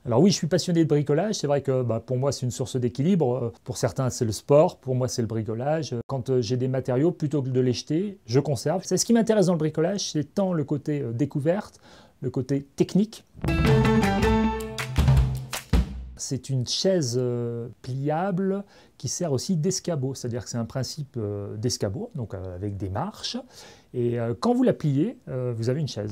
Alors oui, je suis passionné de bricolage. C'est vrai que pour moi, c'est une source d'équilibre. Pour certains, c'est le sport. Pour moi, c'est le bricolage. Quand j'ai des matériaux, plutôt que de les jeter, je conserve. C'est ce qui m'intéresse dans le bricolage, c'est tant le côté découverte, le côté technique. C'est une chaise pliable qui sert aussi d'escabeau, c'est-à-dire que c'est un principe d'escabeau, donc avec des marches. Et quand vous la pliez, vous avez une chaise.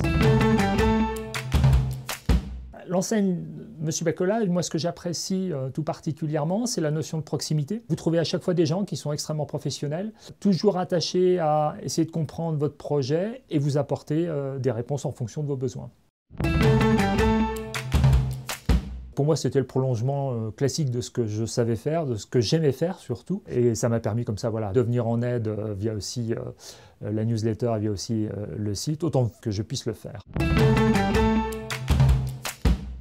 L'enseigne Monsieur Bricolage, moi ce que j'apprécie tout particulièrement, c'est la notion de proximité. Vous trouvez à chaque fois des gens qui sont extrêmement professionnels, toujours attachés à essayer de comprendre votre projet et vous apporter des réponses en fonction de vos besoins. Pour moi, c'était le prolongement classique de ce que je savais faire, de ce que j'aimais faire surtout. Et ça m'a permis comme ça, voilà, de venir en aide via aussi la newsletter, via aussi le site, autant que je puisse le faire.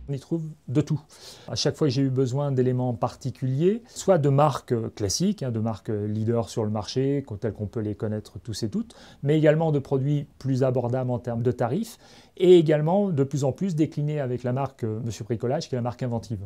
On y trouve de tout. À chaque fois que j'ai eu besoin d'éléments particuliers, soit de marques classiques, de marques leaders sur le marché, telles qu'on peut les connaître tous et toutes, mais également de produits plus abordables en termes de tarifs, et également de plus en plus déclinés avec la marque Monsieur Bricolage, qui est la marque inventive.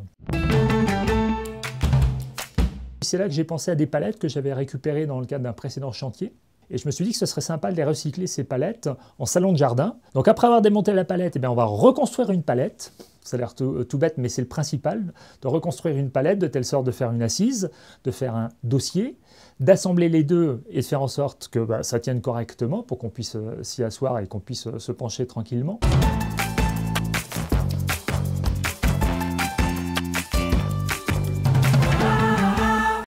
C'est là que j'ai pensé à des palettes que j'avais récupérées dans le cadre d'un précédent chantier. Et je me suis dit que ce serait sympa de les recycler, ces palettes, en salon de jardin. Donc après avoir démonté la palette, on va reconstruire une palette. Ça a l'air tout bête, mais c'est le principal, de reconstruire une palette de telle sorte de faire une assise, de faire un dossier, d'assembler les deux et de faire en sorte que ça tienne correctement pour qu'on puisse s'y asseoir et qu'on puisse se pencher tranquillement.